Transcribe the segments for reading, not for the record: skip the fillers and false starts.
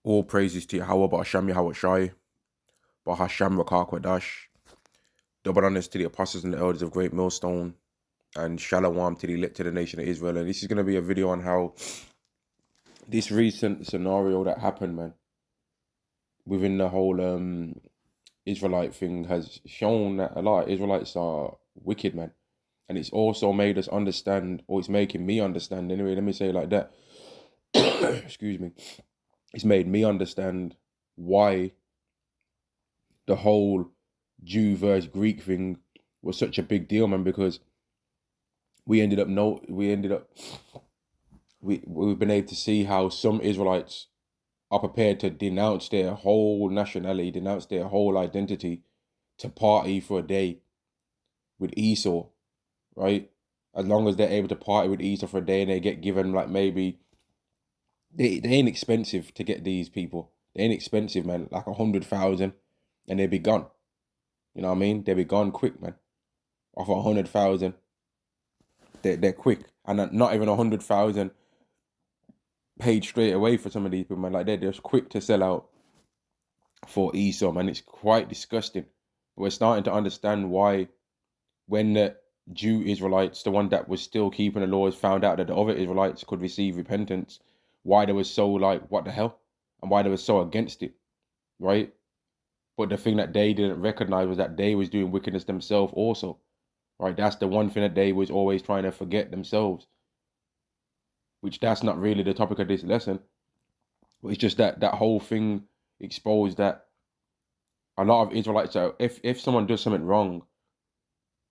All praises to Yahweh, Ba'asham Yahweh Shai, Bahasham Rakakwadash. Double honors to the apostles and the elders of Great Millstone, and Shalom to the elect to the nation of Israel. And this is going to be a video on how this recent scenario that happened, man, within the whole Israelite thing has shown that a lot of Israelites are wicked, man. And it's also made us understand, or it's making me understand anyway, let me say it like that. Excuse me. It's made me understand why the whole Jew versus Greek thing was such a big deal, man, because we've been able to see how some Israelites are prepared to denounce their whole nationality, denounce their whole identity to party for a day with Esau, right? As long as they're able to party with Esau for a day and they get given like maybe they ain't expensive to get these people. They ain't expensive, man, like 100,000 and they be gone. You know what I mean? They be gone quick, man. Off 100,000. They're quick. And not even 100,000 paid straight away for some of these people, man. Like they're just quick to sell out for Esau, man. It's quite disgusting. We're starting to understand why when the Jew Israelites, the one that was still keeping the laws, found out that the other Israelites could receive repentance, why they was so like, what the hell? And why they were so against it, right? But the thing that they didn't recognize was that they was doing wickedness themselves also, right? That's the one thing that they was always trying to forget themselves, which that's not really the topic of this lesson. But it's just that that whole thing exposed that a lot of Israelites are, if someone does something wrong,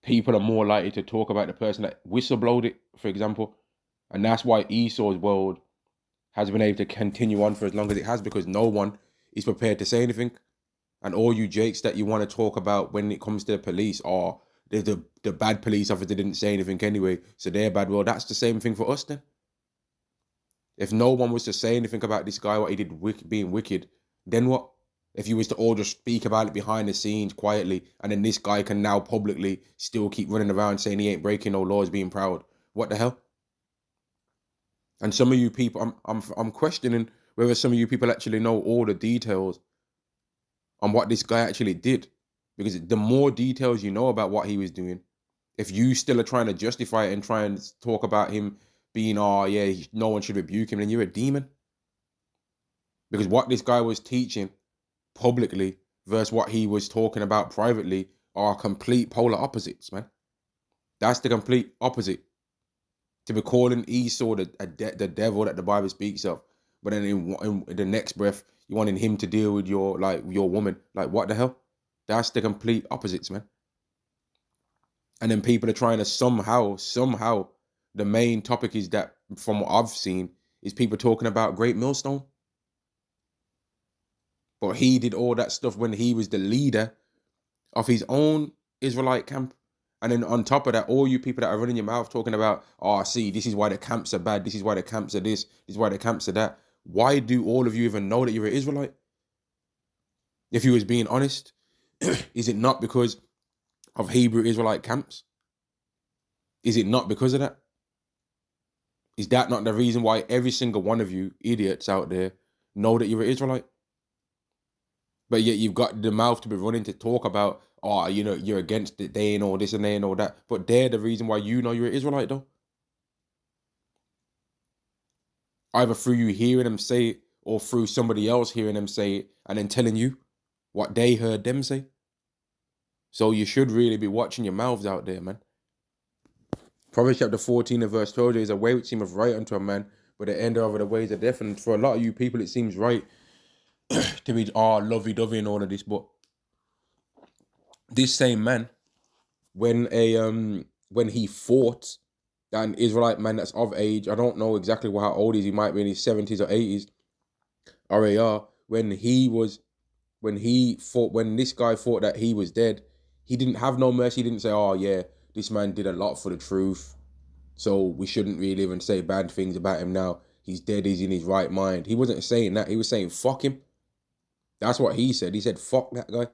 people are more likely to talk about the person that whistleblowed it, for example. And that's why Esau's world has been able to continue on for as long as it has, because no one is prepared to say anything. And all you jakes that you want to talk about when it comes to the police are the bad police officer didn't say anything anyway, so they're bad. Well, that's the same thing for us then. If no one was to say anything about this guy, what he did being wicked, then what? If you was to all just speak about it behind the scenes quietly, and then this guy can now publicly still keep running around saying he ain't breaking no laws, being proud. What the hell? And some of you people, I'm questioning whether some of you people actually know all the details on what this guy actually did. Because the more details you know about what he was doing, if you still are trying to justify it and try and talk about him being, oh yeah, no one should rebuke him, then you're a demon. Because what this guy was teaching publicly versus what he was talking about privately are complete polar opposites, man. That's the complete opposite. To be calling Esau the devil that the Bible speaks of, but then in the next breath you wanting him to deal with your woman, like what the hell? That's the complete opposites, man. And then people are trying to somehow, the main topic is that, from what I've seen, is people talking about Great Millstone. But he did all that stuff when he was the leader of his own Israelite camp. And then on top of that, all you people that are running your mouth talking about, oh, see, this is why the camps are bad. This is why the camps are this. This is why the camps are that. Why do all of you even know that you're an Israelite? If you was being honest, is it not because of Hebrew Israelite camps? Is it not because of that? Is that not the reason why every single one of you idiots out there know that you're an Israelite? But yet you've got the mouth to be running to talk about, oh, you know, you're against it, they ain't all this and they ain't all that. But they're the reason why you know you're an Israelite, though. Either through you hearing them say it or through somebody else hearing them say it and then telling you what they heard them say. So you should really be watching your mouths out there, man. Proverbs chapter 14 and verse 12, there is a way which seemeth right unto a man, but the end of the ways are death. And for a lot of you people, it seems right to be lovey-dovey and all of this. But this same man, when he fought an Israelite man that's of age, I don't know exactly how old he is, he might be in his 70s or 80s, RAR, when this guy thought that he was dead, he didn't have no mercy. He didn't say, oh yeah, this man did a lot for the truth, so we shouldn't really even say bad things about him now. He's dead, he's in his right mind. He wasn't saying that. He was saying, fuck him. That's what he said. He said, fuck that guy.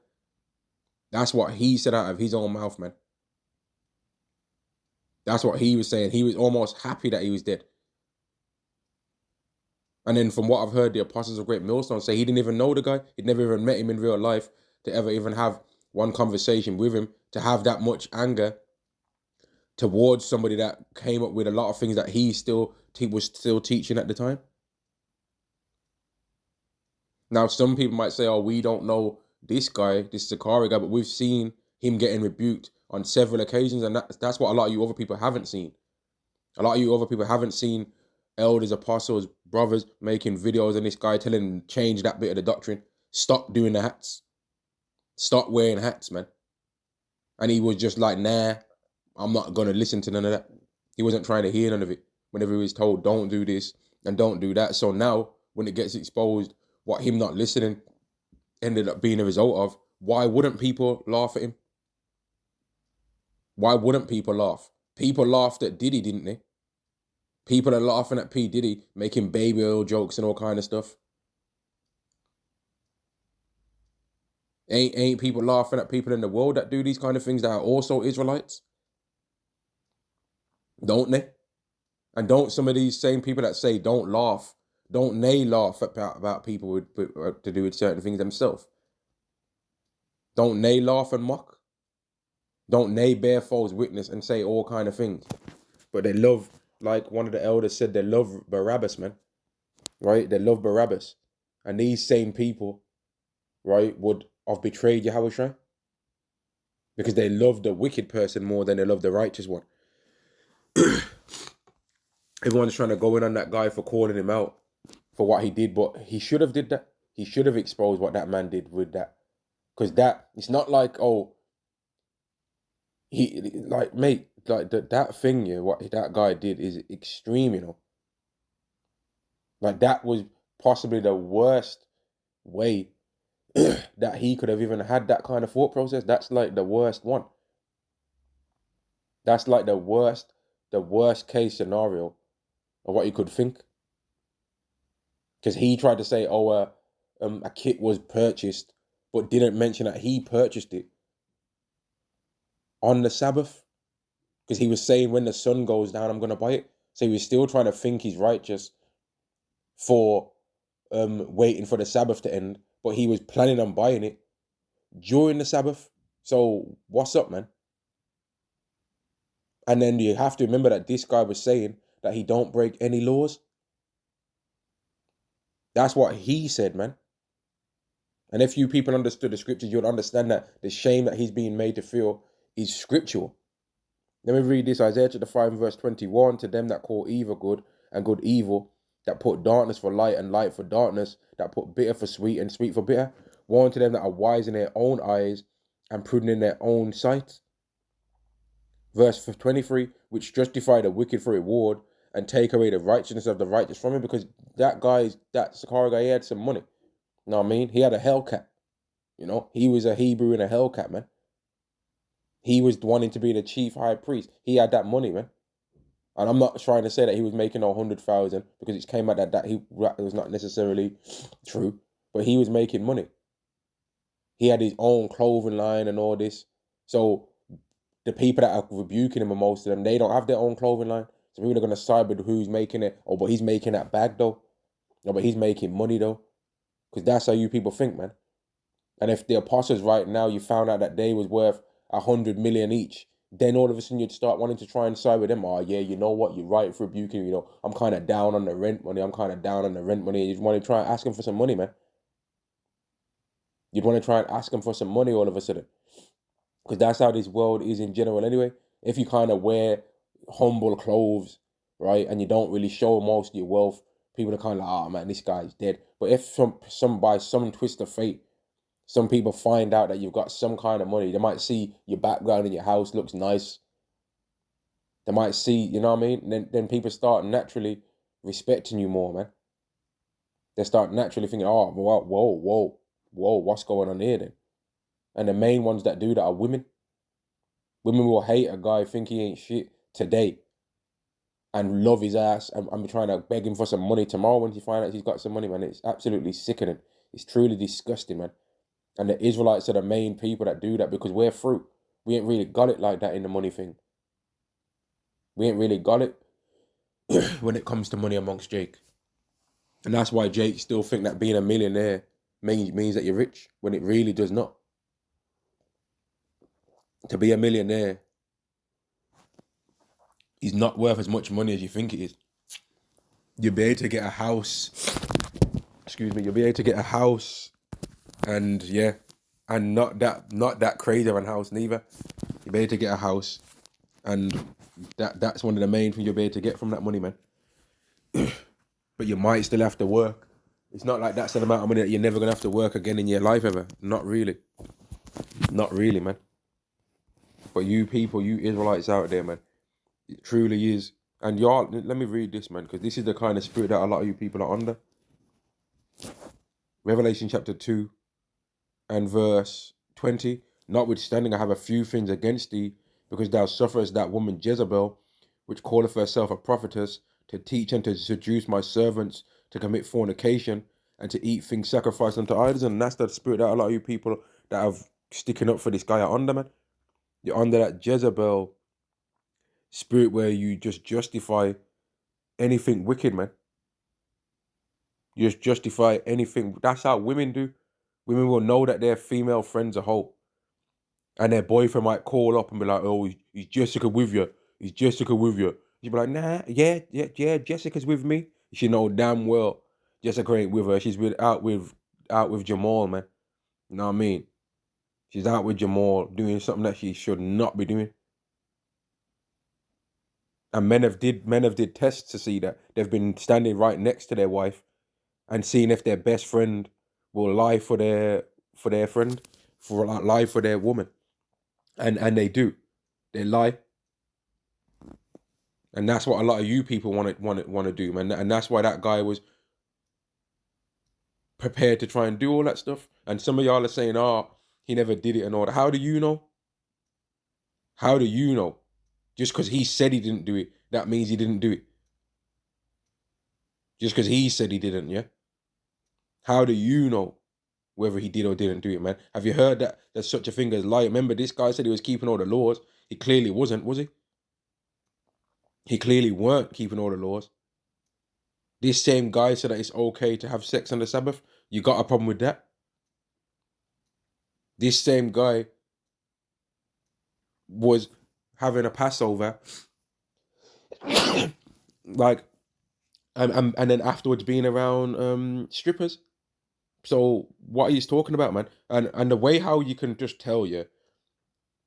That's what he said out of his own mouth, man. That's what he was saying. He was almost happy that he was dead. And then from what I've heard, the apostles of Great Millstone say he didn't even know the guy. He'd never even met him in real life to ever even have one conversation with him, to have that much anger towards somebody that came up with a lot of things that he was still teaching at the time. Now, some people might say, oh, we don't know this guy, this Sakari guy, but we've seen him getting rebuked on several occasions, and that's what a lot of you other people haven't seen. A lot of you other people haven't seen elders, apostles, brothers making videos and this guy telling them change that bit of the doctrine. Stop doing the hats. Stop wearing hats, man. And he was just like, nah, I'm not going to listen to none of that. He wasn't trying to hear none of it whenever he was told, don't do this and don't do that. So now, when it gets exposed, what him not listening ended up being a result of, why wouldn't people laugh at him? Why wouldn't people laugh? People laughed at Diddy, didn't they? People are laughing at P. Diddy, making baby oil jokes and all kind of stuff. Ain't people laughing at people in the world that do these kind of things that are also Israelites? Don't they? And don't some of these same people that say don't laugh, don't they laugh about people with to do with certain things themselves? Don't they laugh and mock? Don't they bear false witness and say all kind of things? But they love, like one of the elders said, they love Barabbas, man. Right? They love Barabbas. And these same people, right, would have betrayed Yahushua because they love the wicked person more than they love the righteous one. Everyone's trying to go in on that guy for calling him out for what he did, but he should have did that. He should have exposed what that man did with that. Because it's not like, oh, mate, like that thing, yeah, what that guy did is extreme, you know. Like, that was possibly the worst way that he could have even had that kind of thought process. That's like the worst one. That's like the worst case scenario of what you could think. Because he tried to say, oh, a kit was purchased, but didn't mention that he purchased it on the Sabbath. Because he was saying when the sun goes down, I'm going to buy it. So he was still trying to think he's righteous for waiting for the Sabbath to end, but he was planning on buying it during the Sabbath. So what's up, man? And then you have to remember that this guy was saying that he don't break any laws. That's what he said, man. And if you people understood the scriptures, you'll understand that the shame that he's being made to feel is scriptural. Let me read this, Isaiah chapter 5 verse 21. To them that call evil good and good evil, that put darkness for light and light for darkness, that put bitter for sweet and sweet for bitter. Woe unto them that are wise in their own eyes and prudent in their own sight. Verse 23, which justify the wicked for reward and take away the righteousness of the righteous from him. Because that Sakari guy, he had some money. You know what I mean? He had a Hellcat. You know, he was a Hebrew in a Hellcat, man. He was wanting to be the chief high priest. He had that money, man. And I'm not trying to say that he was making 100,000 because it came out that it was not necessarily true. But he was making money. He had his own clothing line and all this. So the people that are rebuking him, and most of them, they don't have their own clothing line. So people are going to side with who's making it. Oh, but he's making that bag though. No, but he's making money though. Because that's how you people think, man. And if the apostles right now, you found out that they was worth 100 million each, then all of a sudden you'd start wanting to try and side with them. Oh yeah, you know what? You're right for rebuking. You know, I'm kind of down on the rent money. You just want to try and ask him for some money, man. You'd want to try and ask him for some money all of a sudden. Because that's how this world is in general anyway. If you kind of wear humble clothes, right, and you don't really show most of your wealth, people are kind of like, oh man, this guy's dead. But if by some twist of fate, some people find out that you've got some kind of money, they might see your background in your house looks nice. They might see, you know what I mean? And then people start naturally respecting you more, man. They start naturally thinking, oh, whoa, what's going on here then? And the main ones that do that are women. Women will hate a guy, think he ain't shit today, and love his ass, and I'm trying to beg him for some money tomorrow when you find out he's got some money, man. It's absolutely sickening. It's truly disgusting, man. And the Israelites are the main people that do that because we're fruit. We ain't really got it like that in the money thing. We ain't really got it when it comes to money amongst Jake. And that's why Jake still think that being a millionaire means that you're rich, when it really does not. To be a millionaire is not worth as much money as you think it is. You'll be able to get a house. You'll be able to get a house, and yeah, and not that crazy of a house neither. You'll be able to get a house, and that's one of the main things you'll be able to get from that money, man. But you might still have to work. It's not like that's an amount of money that you're never gonna have to work again in your life ever. Not really, man. But you people, you Israelites out there, man, it truly is. And y'all, let me read this, man, because this is the kind of spirit that a lot of you people are under. Revelation chapter 2 and verse 20. Notwithstanding, I have a few things against thee, because thou sufferest that woman Jezebel, which calleth herself a prophetess, to teach and to seduce my servants to commit fornication and to eat things sacrificed unto idols. And that's the spirit that a lot of you people that have sticking up for this guy are under, man. You're under that Jezebel spirit where you just justify anything wicked, man. You just justify anything. That's how women do. Women will know that their female friends are hoe, and their boyfriend might call up and be like, "Oh, is Jessica with you? Is Jessica with you?" She'd be like, "Nah, yeah, Jessica's with me." She know damn well Jessica ain't with her. She's out with Jamal, man. You know what I mean? She's out with Jamal doing something that she should not be doing. And men have did tests to see that. They've been standing right next to their wife and seeing if their best friend will lie for their friend, lie for their woman, and they do. They lie, and that's what a lot of you people want to do, man. And that's why that guy was prepared to try and do all that stuff. And some of y'all are saying, "Oh, he never did it," and all that. How do you know? How do you know? Just because he said he didn't do it, that means he didn't do it. Just because he said he didn't, yeah? How do you know whether he did or didn't do it, man? Have you heard that there's such a thing as lie? Remember, this guy said he was keeping all the laws. He clearly wasn't, was he? He clearly weren't keeping all the laws. This same guy said that it's okay to have sex on the Sabbath. You got a problem with that? This same guy was having a Passover, like, and then afterwards being around strippers. So what are you talking about, man? And the way how you can just tell you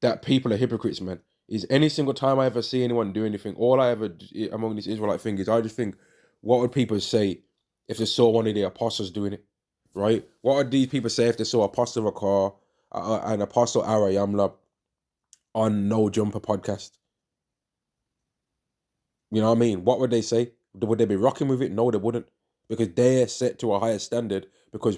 that people are hypocrites, man, is any single time I ever see anyone do anything, all I ever among this Israelite thing is I just think, what would people say if they saw one of the apostles doing it, right? What would these people say if they saw Apostle Rakar and Apostle Arayamla on No Jumper podcast? You know what I mean? What would they say? Would they be rocking with it? No, they wouldn't, because they're set to a higher standard. Because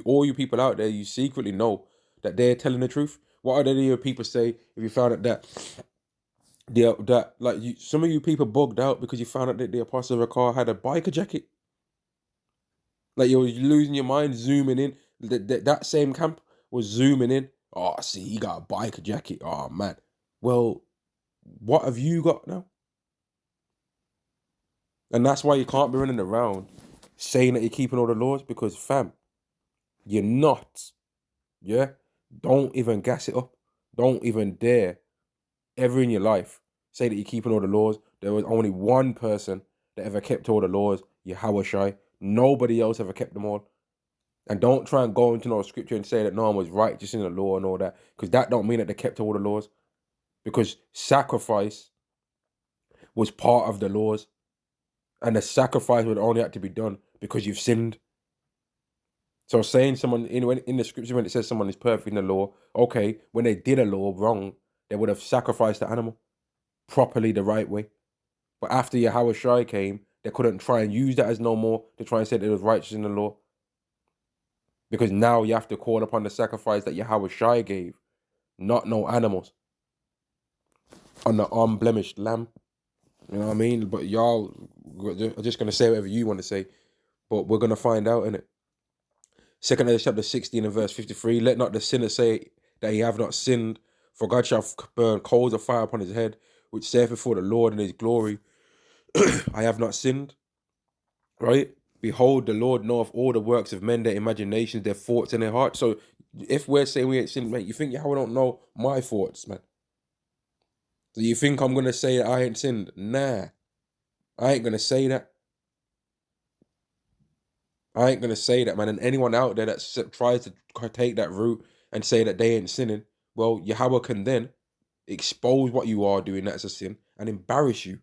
all you people out there, you secretly know that they're telling the truth. What are the people say if you found out that some of you people bugged out because you found out that the Apostle of a car had a biker jacket? Like, you're losing your mind, zooming in. That same camp was zooming in. Oh, see, he got a biker jacket. Oh, man. Well, what have you got now? And that's why you can't be running around saying that you're keeping all the laws, because, fam, you're not. Yeah? Don't even gas it up. Don't even dare ever in your life say that you're keeping all the laws. There was only one person that ever kept all the laws, Yahweh Shai. Nobody else ever kept them all. And don't try and go into no scripture and say that no one was righteous in the law and all that, because that don't mean that they kept all the laws. Because sacrifice was part of the laws, and the sacrifice would only have to be done because you've sinned. So saying someone in the scripture, when it says someone is perfect in the law, okay, when they did a law wrong, they would have sacrificed the animal properly, the right way. But after Yahweh Shai came, they couldn't try and use that as no more to try and say that it was righteous in the law. Because now you have to call upon the sacrifice that Yahweh Shai gave, not no animals, on the unblemished lamb. You know what I mean? But y'all are just going to say whatever you want to say, but we're going to find out, innit? 2 Ezra chapter 16 and verse 53, let not the sinner say that he have not sinned, for God shall burn coals of fire upon his head, which saith before the Lord in his glory, I have not sinned, right? Behold, the Lord knoweth all the works of men, their imaginations, their thoughts, and their hearts. So if we're saying we ain't sinned, mate, you think Yahweh don't know my thoughts, man? So you think I'm gonna say that I ain't sinned? Nah, I ain't gonna say that. I ain't gonna say that, man. And anyone out there that tries to take that route and say that they ain't sinning, well, Yahweh can then expose what you are doing that's a sin and embarrass you,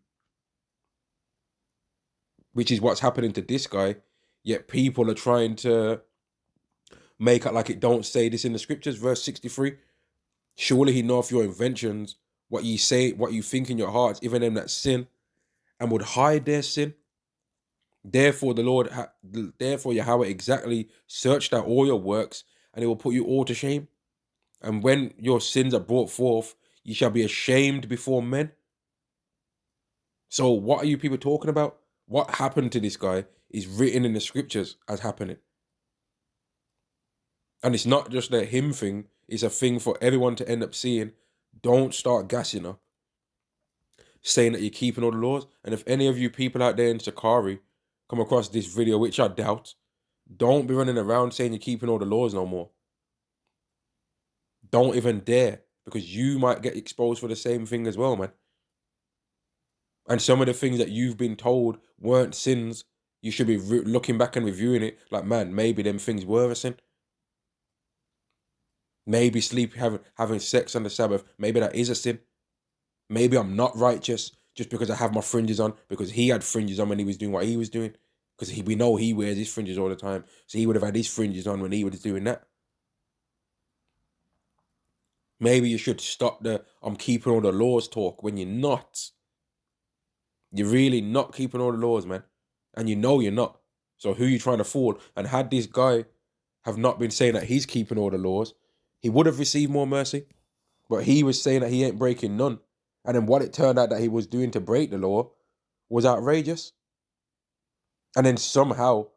which is what's happening to this guy. Yet people are trying to make it like it don't say this in the scriptures. Verse 63. Surely he knoweth your inventions, what ye say, what you think in your hearts, even them that sin, and would hide their sin. Therefore the Lord, therefore Yahweh exactly searched out all your works, and it will put you all to shame. And when your sins are brought forth, ye shall be ashamed before men. So what are you people talking about? What happened to this guy is written in the scriptures as happening. And it's not just a him thing, it's a thing for everyone to end up seeing. Don't start gassing up, saying that you're keeping all the laws. And if any of you people out there in Sakari come across this video, which I doubt, don't be running around saying you're keeping all the laws no more. Don't even dare, because you might get exposed for the same thing as well, man. And some of the things that you've been told weren't sins, you should be looking back and reviewing it like, man, maybe them things were a sin. Maybe having sex on the Sabbath, maybe that is a sin. Maybe I'm not righteous just because I have my fringes on, because he had fringes on when he was doing what he was doing. Because we know he wears his fringes all the time. So he would have had his fringes on when he was doing that. Maybe you should stop the I'm keeping all the laws talk when you're not. You're really not keeping all the laws, man. And you know you're not. So who are you trying to fool? And had this guy have not been saying that he's keeping all the laws, he would have received more mercy. But he was saying that he ain't breaking none. And then what it turned out that he was doing to break the law was outrageous. And then somehow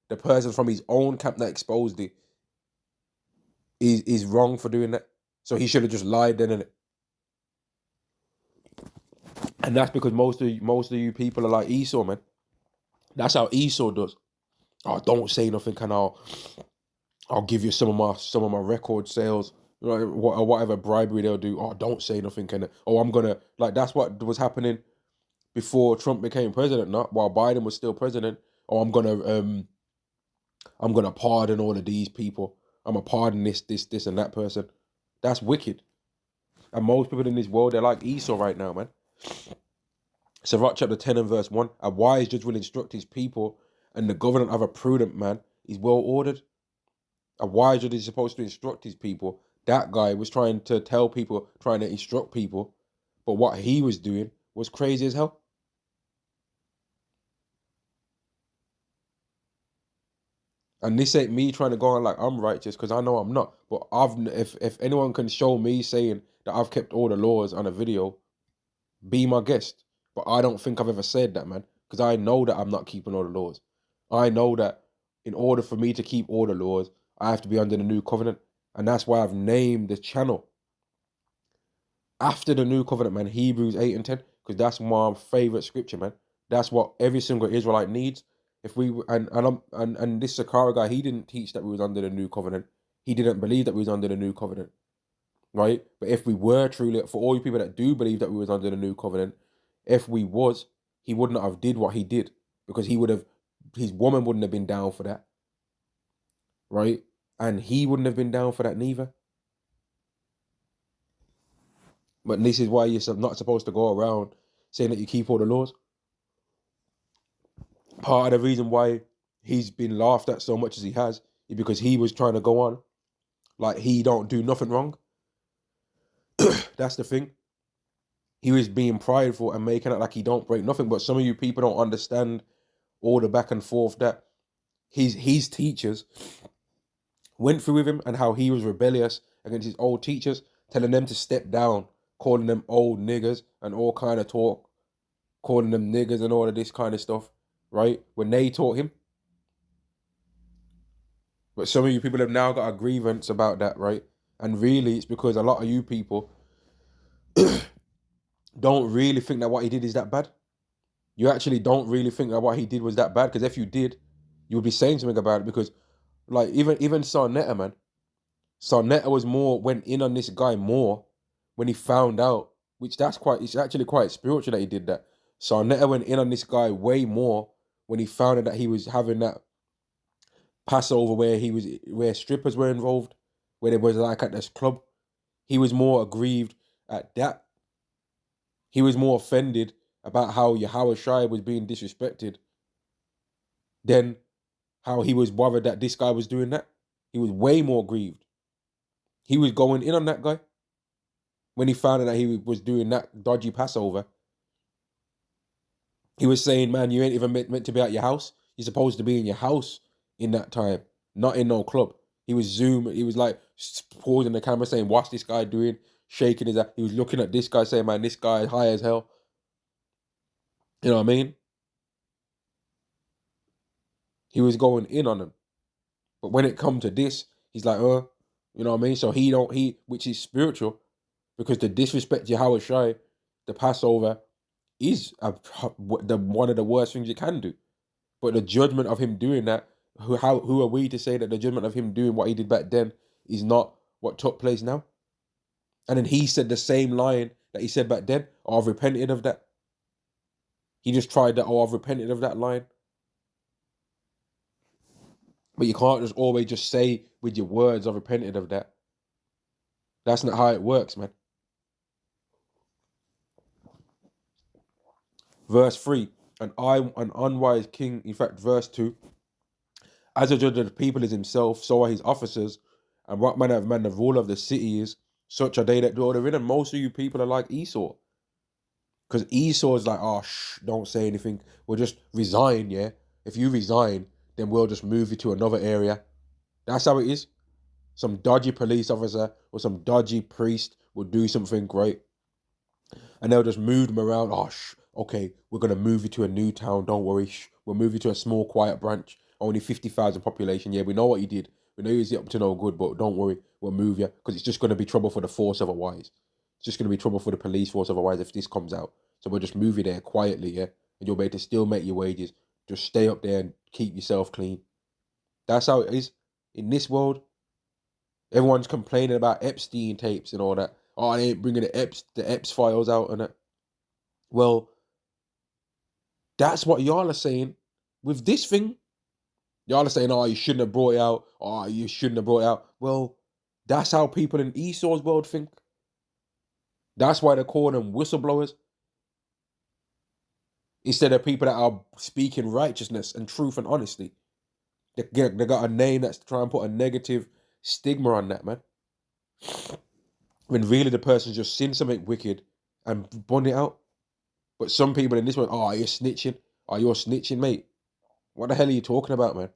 the person from his own camp that exposed it is wrong for doing that. So he should have just lied then, innit? And that's because most of you people are like Esau, man. That's how Esau does. Oh, don't say nothing, and I'll give you some of my record sales, or whatever bribery they'll do. Oh, don't say nothing, can oh, I'm gonna, like, that's what was happening before Trump became president, not while Biden was still president. Oh, I'm gonna pardon all of these people. I'm gonna pardon this, and that person. That's wicked. And most people in this world, they're like Esau right now, man. Sirach chapter 10 and verse 1. A wise judge will instruct his people, and the government of a prudent man is well ordered. A wise judge is supposed to instruct his people. That guy was trying to tell people, trying to instruct people, but what he was doing was crazy as hell. And this ain't me trying to go on like I'm righteous, because I know I'm not. But if anyone can show me saying that I've kept all the laws on a video, be my guest. But I don't think I've ever said that, man, because I know that I'm not keeping all the laws. I know that in order for me to keep all the laws, I have to be under the new covenant. And that's why I've named the channel after the new covenant, man, Hebrews 8 and 10, because that's my favorite scripture, man. That's what every single Israelite needs. If we and this Sakara guy, he didn't teach that we was under the new covenant. He didn't believe that we was under the new covenant, right? But if we were truly, for all you people that do believe that we was under the new covenant, if we was, he wouldn't have did what he did, because his woman wouldn't have been down for that, right? And he wouldn't have been down for that neither. But this is why you're not supposed to go around saying that you keep all the laws. Part of the reason why he's been laughed at so much as he has is because he was trying to go on like he don't do nothing wrong. That's the thing. He was being prideful and making it like he don't break nothing. But some of you people don't understand all the back and forth that his teachers went through with him, and how he was rebellious against his old teachers, telling them to step down, calling them old niggers and all kind of talk, calling them niggers and all of this kind of stuff, right? When they taught him. But some of you people have now got a grievance about that, right? And really, it's because a lot of you people don't really think that what he did is that bad. You actually don't really think that what he did was that bad, because if you did, you would be saying something about it, because like even Sarnetta, man. Sarnetta went in on this guy more when he found out, which it's actually quite spiritual that he did that. Sarnetta went in on this guy way more when he found out that he was having that Passover where strippers were involved, where they was like at this club. He was more aggrieved at that. He was more offended about how Yahweh Shai was being disrespected than how he was bothered that this guy was doing that. He was way more grieved. He was going in on that guy when he found out that he was doing that dodgy Passover. He was saying, man, you ain't even meant to be at your house. You're supposed to be in your house in that time, not in no club. He was like pausing the camera saying, what's this guy doing? Shaking his head. He was looking at this guy saying, man, this guy is high as hell. You know what I mean? He was going in on him. But when it come to this, he's like, you know what I mean? So which is spiritual, because the disrespect Yahweh Shai, the Passover, is one of the worst things you can do. But the judgment of him doing that, who are we to say that the judgment of him doing what he did back then is not what took place now? And then he said the same line that he said back then, oh, I've repented of that. He just tried that, oh, I've repented of that line. But you can't just always just say with your words, I've repented of that. That's not how it works, man. Verse 3, an unwise king, in fact, verse 2, as a judge of the people is himself, so are his officers, and what manner of man the ruler of the city is, such are they that dwell therein. And most of you people are like Esau. Because Esau is like, oh, don't say anything. We'll just resign, yeah? If you resign, then we'll just move you to another area. That's how it is. Some dodgy police officer or some dodgy priest will do something great, and they'll just move them around. Oh, okay, we're going to move you to a new town. Don't worry. We'll move you to a small, quiet branch. Only 50,000 population. Yeah, we know what he did. We know he's up to no good, but don't worry. We'll move you, because it's just going to be trouble for the force otherwise. It's just going to be trouble for the police force otherwise if this comes out. So we'll just move you there quietly, yeah? And you'll be able to still make your wages. Just stay up there and keep yourself clean. That's how it is. In this world, everyone's complaining about Epstein tapes and all that. Oh, they ain't bringing the Epps files out and that. Well, that's what y'all are saying with this thing. Y'all are saying, oh, you shouldn't have brought it out. Oh, you shouldn't have brought it out. Well, that's how people in Esau's world think. That's why they call them whistleblowers, instead of people that are speaking righteousness and truth and honesty. They got a name that's trying to put a negative stigma on that, man. When really the person's just seen something wicked and bond it out. But some people in this one, oh, you're snitching. Oh, you're snitching, mate. What the hell are you talking about, man?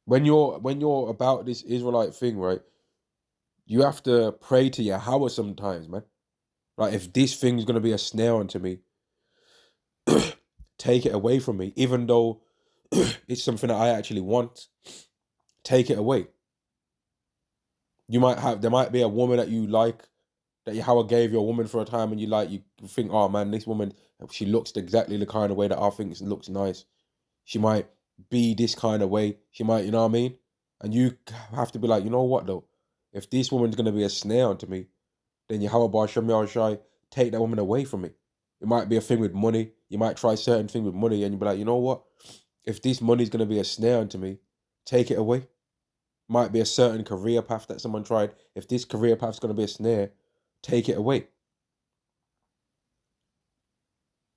When you're about this Israelite thing, right, you have to pray to Yahweh sometimes, man. Like, if this thing is going to be a snare unto me, take it away from me. Even though it's something that I actually want, take it away. There might be a woman that you like, that Yahweh gave you a woman for a time, and you think, oh man, this woman, she looks exactly the kind of way that I think looks nice. She might be this kind of way. She might, you know what I mean? And you have to be like, you know what though? If this woman's going to be a snare unto me, then Yahweh Bar Shem Yahushai, take that woman away from me. It might be a thing with money. You might try certain thing with money, and you'll be like, you know what? If this money's going to be a snare unto me, take it away. Might be a certain career path that someone tried. If this career path's going to be a snare, take it away.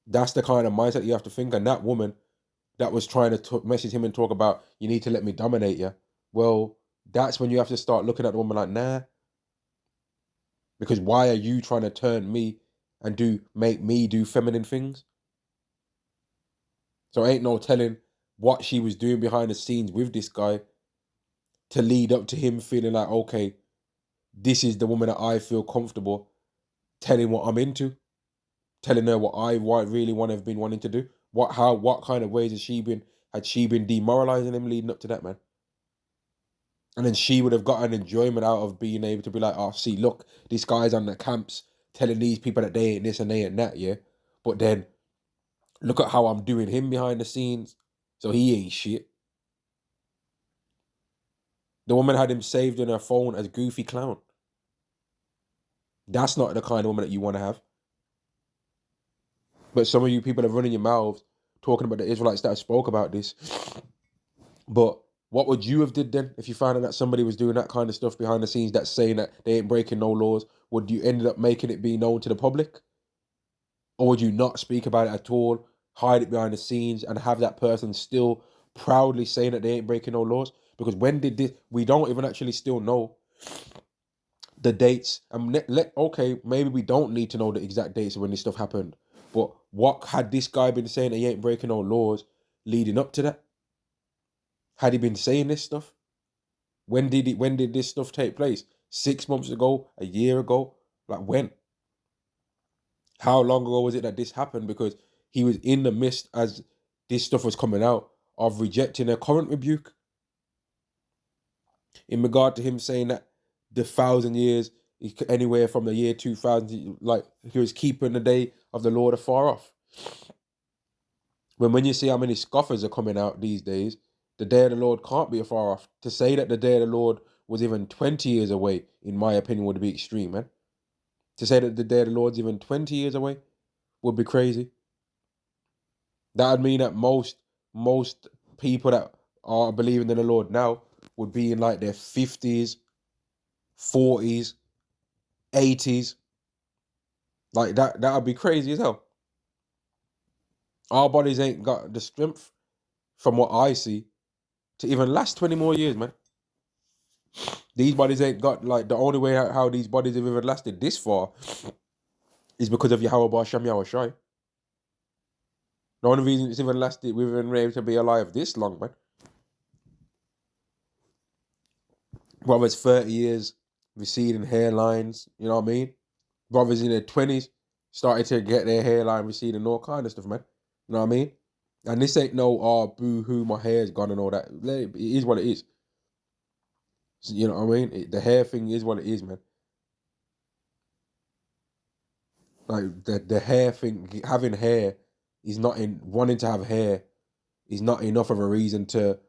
That's the kind of mindset you have to think. And that woman that was trying to message him and talk about, you need to let me dominate you. Well, that's when you have to start looking at the woman like, nah. Because why are you trying to turn me and make me do feminine things? So ain't no telling what she was doing behind the scenes with this guy to lead up to him feeling like, okay, this is the woman that I feel comfortable telling what I'm into, telling her what I really have been wanting to do. What kind of ways had she been demoralizing him leading up to that, man? And then she would have got an enjoyment out of being able to be like, oh, see, look, this guy's on the camps telling these people that they ain't this and they ain't that, yeah? But then Look at how I'm doing him behind the scenes. So he ain't shit. The woman had him saved in her phone as Goofy Clown. That's not the kind of woman that you want to have. But some of you people are running your mouths talking about the Israelites that spoke about this. But what would you have did then if you found out that somebody was doing that kind of stuff behind the scenes that's saying that they ain't breaking no laws? Would you end up making it be known to the public? Or would you not speak about it at all, hide it behind the scenes, and have that person still proudly saying that they ain't breaking no laws? Because when did this? We don't even actually still know the dates. And okay, maybe we don't need to know the exact dates of when this stuff happened. But what had this guy been saying that he ain't breaking no laws leading up to that? Had he been saying this stuff? When did this stuff take place? 6 months ago? A year ago? Like when? How long ago was it that this happened? Because he was in the midst as this stuff was coming out of rejecting a current rebuke in regard to him saying that the 1,000 years anywhere from the year 2000, like he was keeping the day of the Lord afar off. When you see how many scoffers are coming out these days, the day of the Lord can't be afar off. To say that the day of the Lord was even 20 years away, in my opinion, would be extreme, man. To say that the day of the Lord's even 20 years away would be crazy. That would mean that most people that are believing in the Lord now would be in like their 50s, 40s, 80s. Like that would be crazy as hell. Our bodies ain't got the strength, from what I see, to even last 20 more years, man. These bodies ain't got, like, the only way how these bodies have even lasted this far is because of Yahweh Ba'Shem Yahweh Shai. The only reason it's even lasted, we've been able to be alive this long, man. Brothers 30 years, receding hairlines, you know what I mean? Brothers in their 20s started to get their hairline receding, all kind of stuff, man. You know what I mean? And this ain't no, oh, boo-hoo, my hair's gone and all that. It is what it is. So, you know what I mean? The hair thing is what it is, man. Like, the hair thing, having hair is not wanting to have hair is not enough of a reason to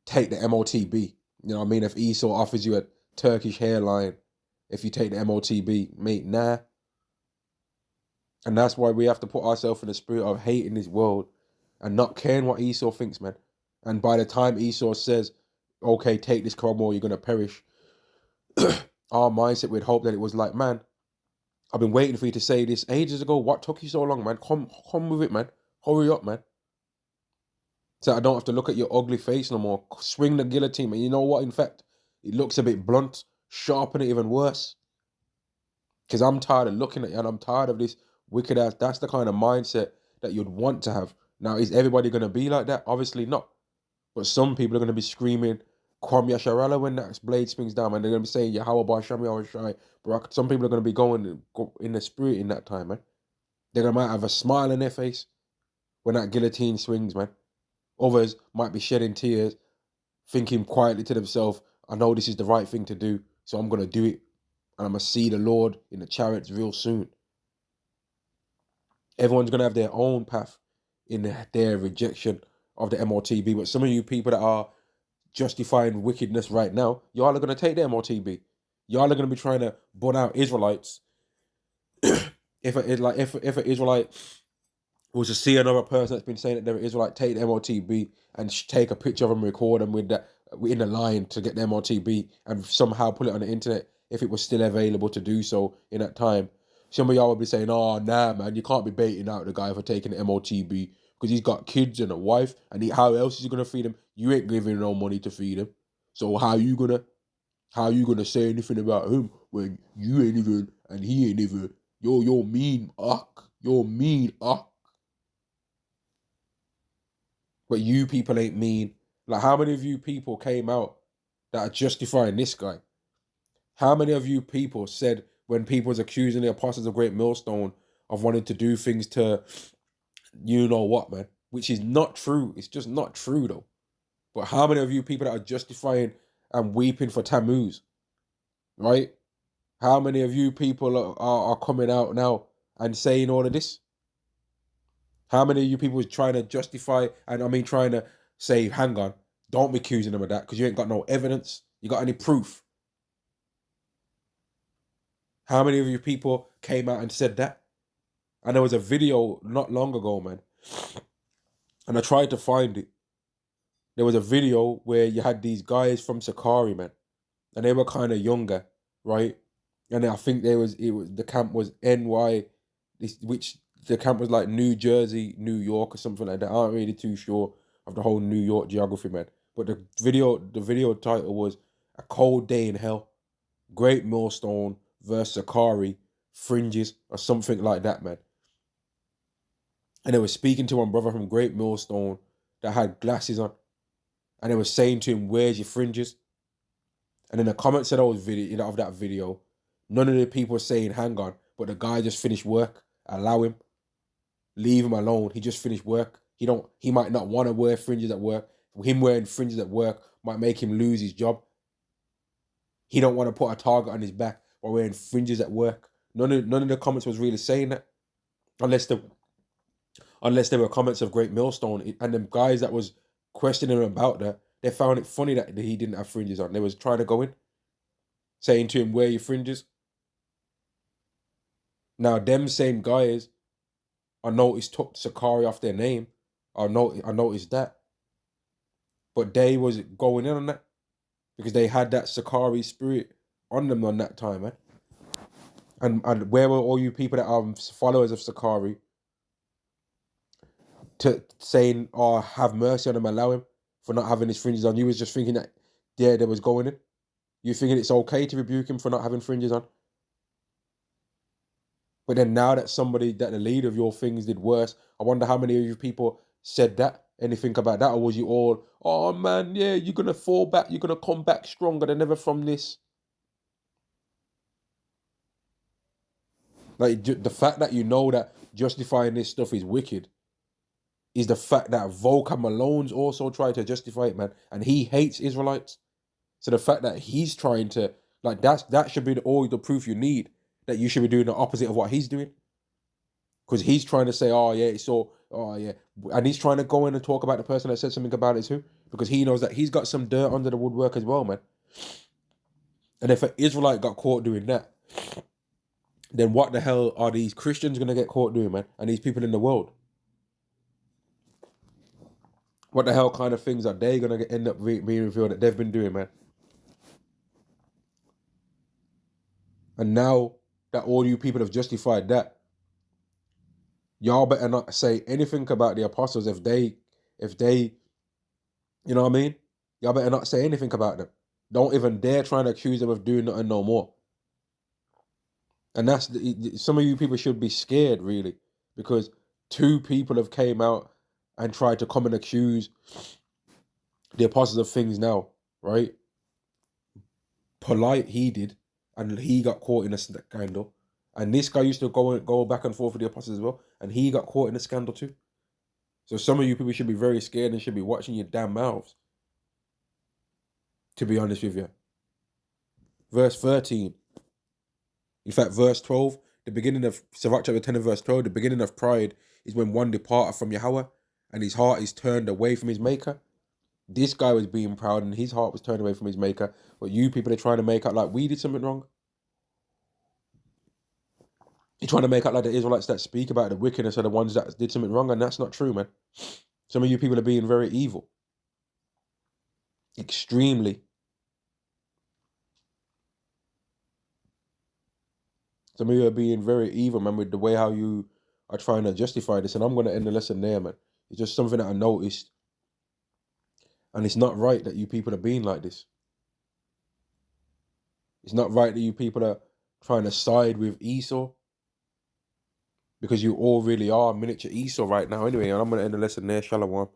take the MOTB. You know what I mean? If Esau offers you a Turkish hairline, if you take the MOTB, mate, nah. And that's why we have to put ourselves in the spirit of hating this world and not caring what Esau thinks, man. And by the time Esau says, okay, take this crumb or you're going to perish, our mindset would hope that it was like, man, I've been waiting for you to say this ages ago. What took you so long, man? Come with it, man. Hurry up, man. So I don't have to look at your ugly face no more. Swing the guillotine, man. You know what? In fact, it looks a bit blunt. Sharpen it even worse. Because I'm tired of looking at you and I'm tired of this wicked ass. That's the kind of mindset that you'd want to have. Now, is everybody going to be like that? Obviously not. But some people are going to be screaming, Kwam Yasharala, when that blade swings down, and they're going to be saying, Yahweh Ba'Shem Yahweh Shai. But some people are going to be going in the spirit in that time, man. They're going to might have a smile on their face when that guillotine swings, man. Others might be shedding tears, thinking quietly to themselves, I know this is the right thing to do, so I'm going to do it. And I'm going to see the Lord in the chariots real soon. Everyone's going to have their own path in their rejection of the MOTB. But some of you people that are justifying wickedness right now, y'all are going to take the MOTB. Y'all are going to be trying to burn out Israelites. if an Israelite was to see another person that's been saying that they're Israelite, take the MOTB and take a picture of them, record them with that in the line to get the MOTB and somehow put it on the internet if it was still available to do so in that time. Some of y'all would be saying, oh, nah, man, you can't be baiting out the guy for taking the MOTB because he's got kids and a wife and how else is he going to feed him? You ain't giving no money to feed him. So how you gonna say anything about him when you ain't even, and he ain't even, you're mean, you're mean, But you people ain't mean. Like, how many of you people came out that are justifying this guy? How many of you people said when people was accusing the apostles of Great Millstone of wanting to do things to, you know what, man? Which is not true. It's just not true, though. But how many of you people that are justifying and weeping for Tammuz, right? How many of you people are coming out now and saying all of this? How many of you people was trying to justify, and I mean trying to say, hang on, don't be accusing them of that because you ain't got no evidence. You got any proof? How many of you people came out and said that? And there was a video not long ago, man, and I tried to find it. There was a video where you had these guys from Sakari, man, and they were kind of younger, right? And I think the camp was NY, which the camp was like New Jersey, New York, or something like that. I aren't really too sure of the whole New York geography, man. But the video title was "A Cold Day in Hell: Great Millstone versus Sakari Fringes" or something like that, man. And they were speaking to one brother from Great Millstone that had glasses on, and they were saying to him, "Where's your fringes?" And in the comments of those video, of that video, none of the people were saying, "Hang on," but the guy just finished work. Allow him, leave him alone. He just finished work. He might not want to wear fringes at work. Him wearing fringes at work might make him lose his job. He don't want to put a target on his back by wearing fringes at work. None of the comments was really saying that, unless there were comments of Great Millstone and the guys that was questioning him about that. They found it funny that he didn't have fringes on. They was trying to go in, saying to him, "Wear your fringes." Now, them same guys, I noticed took Sakari off their name. I noticed that. But they was going in on that because they had that Sakari spirit on them on that time, man. And where were all you people that are followers of Sakari to saying, "Oh, have mercy on him, allow him for not having his fringes on"? You was just thinking that, yeah, they was going in. You thinking it's okay to rebuke him for not having fringes on? But then now that the leader of your things did worse, I wonder how many of you people said that, anything about that, or was you all, "Oh man, yeah, you're gonna fall back, you're gonna come back stronger than ever from this"? Like the fact that you know that justifying this stuff is wicked is the fact that Volker Malone's also tried to justify it, man, and he hates Israelites. So the fact that he's trying to, like, that should be all the proof you need that you should be doing the opposite of what he's doing. Because he's trying to say, "Oh yeah, it's all, oh yeah," and he's trying to go in and talk about the person that said something about it too, because he knows that he's got some dirt under the woodwork as well, man. And if an Israelite got caught doing that, then what the hell are these Christians gonna get caught doing, man? And these people in the world, what the hell kind of things are they gonna end up being revealed that they've been doing, man? And now that all you people have justified that, y'all better not say anything about the apostles if they, you know what I mean? Y'all better not say anything about them. Don't even dare try to accuse them of doing nothing no more. And some of you people should be scared, really, because two people have came out and tried to come and accuse the apostles of things now, right? Polite, he did, and he got caught in a scandal. And this guy used to go back and forth with the apostles as well, and he got caught in a scandal too. So some of you people should be very scared and should be watching your damn mouths, to be honest with you. Verse 13. In fact, verse 12, the beginning of Sirach chapter 10 and verse 12, the beginning of pride is when one departeth from Yahweh and his heart is turned away from his maker. This guy was being proud and his heart was turned away from his maker. But you people are trying to make out like we did something wrong. You're trying to make out like the Israelites that speak about the wickedness are the ones that did something wrong, and that's not true, man. Some of you people are being very evil. Extremely. Some of you are being very evil, man, with the way how you are trying to justify this. And I'm going to end the lesson there, man. It's just something that I noticed. And it's not right that you people are being like this. It's not right that you people are trying to side with Esau. Because you all really are miniature Esau right now anyway. And I'm going to end the lesson there. Shalom.